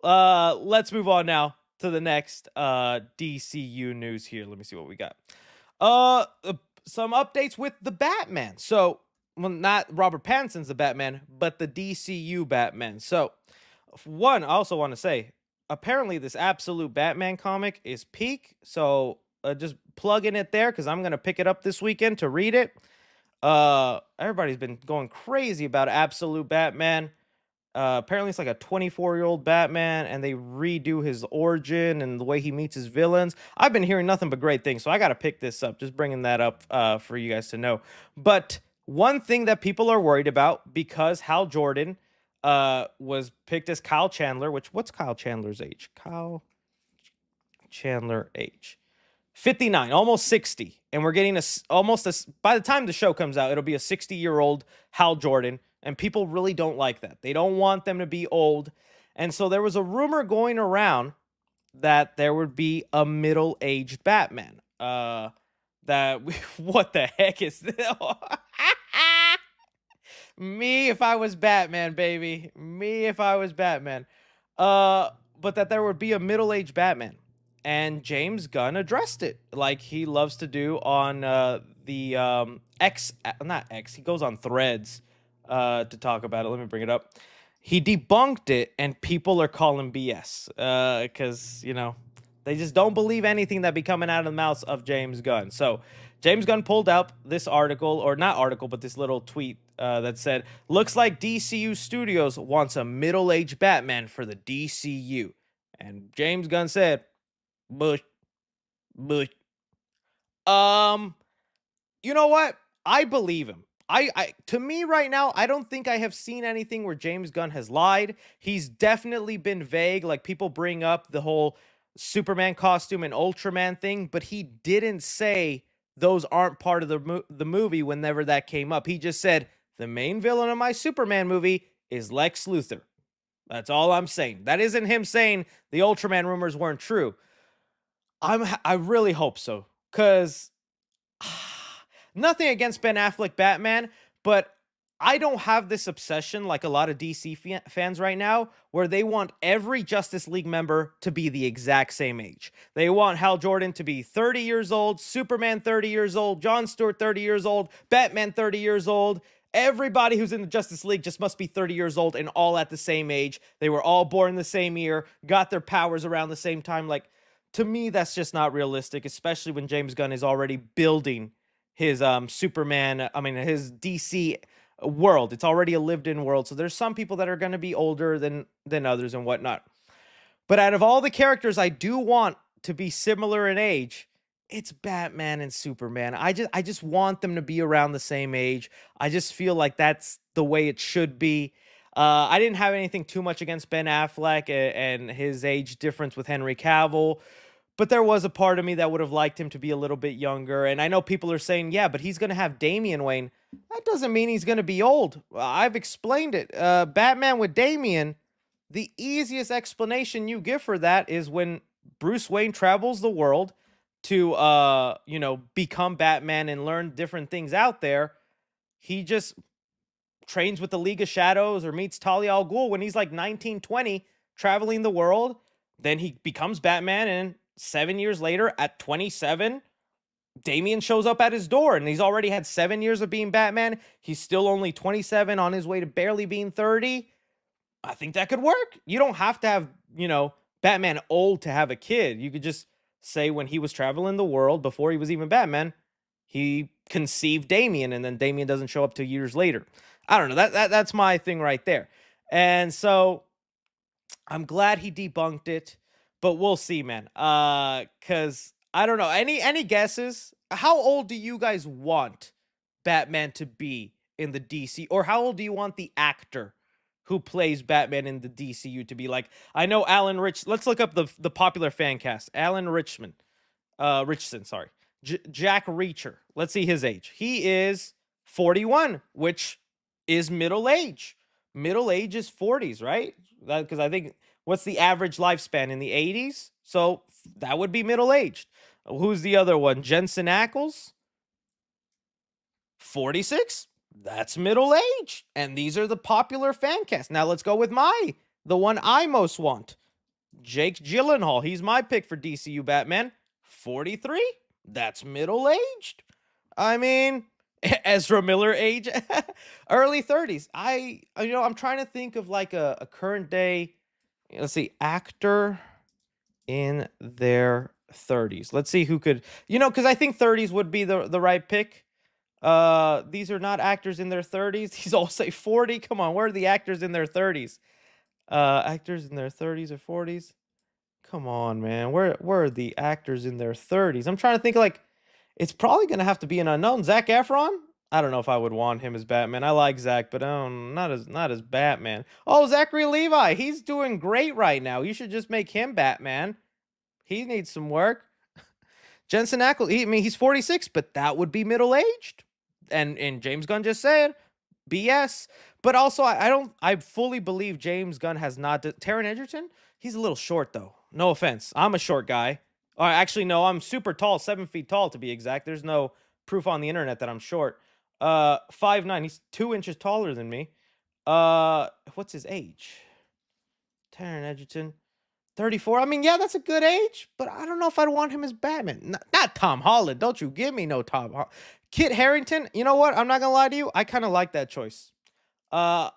let's move on now to the next DCU news here. Let me see what we got. Some updates with the Batman. So, well, not Robert Pattinson's the Batman, but the DCU Batman. So, one, I also want to say, apparently this Absolute Batman comic is peak. So, just plug in it there because I'm going to pick it up this weekend to read it. Everybody's been going crazy about Absolute Batman. Apparently it's like a 24-year-old Batman, and they redo his origin and the way he meets his villains. I've been hearing nothing but great things, so I got to pick this up. Just bringing that up for you guys to know. But one thing that people are worried about, because Hal Jordan was picked as Kyle Chandler, what's Kyle Chandler's age? Kyle Chandler age. 59, almost 60. And we're getting by the time the show comes out, it'll be a 60-year-old Hal Jordan. And people really don't like that. They don't want them to be old. And so there was a rumor going around that there would be a middle-aged Batman. What the heck is this? Me if I was Batman, baby. Me if I was Batman. But that there would be a middle-aged Batman. And James Gunn addressed it like he loves to do on the he goes on Threads to talk about it. Let me bring it up. He debunked it, and people are calling BS because, you know, they just don't believe anything that be coming out of the mouths of James Gunn. So James Gunn pulled up this article, or not article, but this little tweet that said, looks like DCU Studios wants a middle-aged Batman for the DCU. And James Gunn said, Bush. You know what? I believe him. To me right now, I don't think I have seen anything where James Gunn has lied. He's definitely been vague. Like, people bring up the whole Superman costume and Ultraman thing, but he didn't say those aren't part of the movie whenever that came up. He just said, the main villain of my Superman movie is Lex Luthor. That's all I'm saying. That isn't him saying the Ultraman rumors weren't true. I really hope so, because nothing against Ben Affleck Batman, but I don't have this obsession like a lot of DC fans right now, where they want every Justice League member to be the exact same age. They want Hal Jordan to be 30 years old, Superman 30 years old, John Stewart 30 years old, Batman 30 years old. Everybody who's in the Justice League just must be 30 years old and all at the same age. They were all born the same year, got their powers around the same time. Like, to me, that's just not realistic, especially when James Gunn is already building his his DC world. It's already a lived-in world, so there's some people that are going to be older than others and whatnot. But out of all the characters I do want to be similar in age, it's Batman and Superman. I just want them to be around the same age. I just feel like that's the way it should be. I didn't have anything too much against Ben Affleck and his age difference with Henry Cavill, but there was a part of me that would have liked him to be a little bit younger. And I know people are saying, yeah, but he's going to have Damian Wayne. That doesn't mean he's going to be old. I've explained it. Batman with Damian, the easiest explanation you give for that is when Bruce Wayne travels the world to, become Batman and learn different things out there, he just trains with the League of Shadows or meets Talia al Ghul when he's like 19, 20, traveling the world. Then he becomes Batman, and 7 years later, at 27, Damian shows up at his door, and he's already had 7 years of being Batman. He's still only 27, on his way to barely being 30. I think that could work. You don't have to have, Batman old to have a kid. You could just say when he was traveling the world, before he was even Batman, he conceived Damian, and then Damian doesn't show up 2 years later. I don't know. That's my thing right there. And so I'm glad he debunked it, but we'll see, man. Because I don't know. Any guesses? How old do you guys want Batman to be in the DC? Or how old do you want the actor who plays Batman in the DCU to be? Like, I know Alan let's look up the popular fan cast. Alan Richson, sorry. Jack Reacher. Let's see his age. He is 41, which is middle age. Middle age is 40s, right? Because I think, what's the average lifespan in the 80s? So that would be middle-aged. Who's the other one? Jensen Ackles? 46? That's middle age. And these are the popular fan cast. Now let's go with the one I most want. Jake Gyllenhaal. He's my pick for DCU Batman. 43. That's middle-aged. I mean, Ezra Miller age, early 30s. I'm trying to think of like a current day, let's see, actor in their 30s. Let's see who could, because I think 30s would be the right pick. These are not actors in their 30s. These all say 40. Come on, where are the actors in their 30s? Actors in their 30s or 40s? Come on, man. Where are the actors in their 30s? I'm trying to think like it's probably gonna have to be an unknown. Zac Efron? I don't know if I would want him as Batman. I like Zach, but not as Batman. Oh, Zachary Levi. He's doing great right now. You should just make him Batman. He needs some work. Jensen Ackles. I mean, he's 46, but that would be middle aged. And James Gunn just said BS. But also, I fully believe James Gunn has not. Taron Egerton, he's a little short though. No offense, I'm a short guy. Actually, no, I'm super tall, 7 feet tall to be exact. There's no proof on the internet that I'm short. 5'9". He's 2 inches taller than me. What's his age? Taron Egerton, 34. I mean, yeah, that's a good age, but I don't know if I'd want him as Batman. Not Tom Holland. Don't you give me no Tom Holland. Kit Harington, you know what? I'm not gonna lie to you. I kind of like that choice. Oh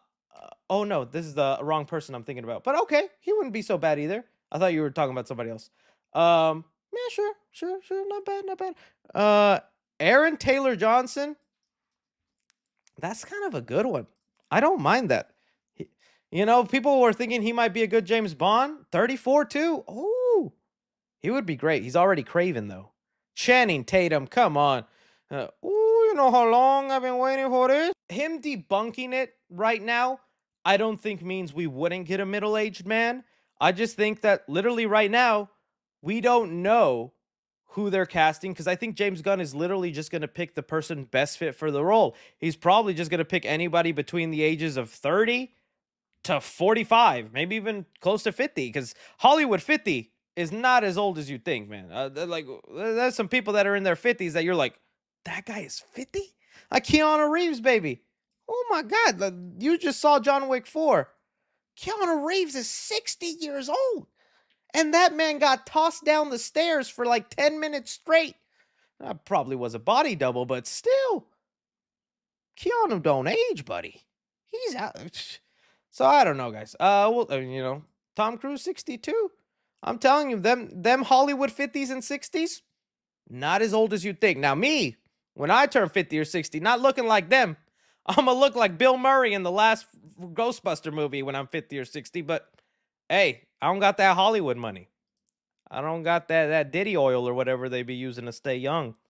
no, this is the wrong person I'm thinking about. But okay, he wouldn't be so bad either. I thought you were talking about somebody else. Yeah, sure, not bad. Aaron Taylor Johnson. That's kind of a good one. I don't mind that. People were thinking he might be a good James Bond. 34 too. Oh, he would be great. He's already Craven though. Channing Tatum, come on. You know how long I've been waiting for this? Him debunking it right now, I don't think means we wouldn't get a middle-aged man. I just think that literally right now, we don't know who they're casting because I think James Gunn is literally just going to pick the person best fit for the role. He's probably just going to pick anybody between the ages of 30 to 45, maybe even close to 50, because Hollywood 50 is not as old as you think, man. There's some people that are in their 50s that you're like, that guy is 50? Like Keanu Reeves, baby. Oh my God, you just saw John Wick 4. Keanu Reeves is 60 years old. And that man got tossed down the stairs for like 10 minutes straight. That probably was a body double, but still. Keanu don't age, buddy. He's out. So I don't know, guys. Tom Cruise 62. I'm telling you, them Hollywood 50s and 60s, not as old as you think. Now me, when I turn 50 or 60, not looking like them. I'm going to look like Bill Murray in the last Ghostbuster movie when I'm 50 or 60. But, hey, I don't got that Hollywood money. I don't got that Diddy oil or whatever they be using to stay young.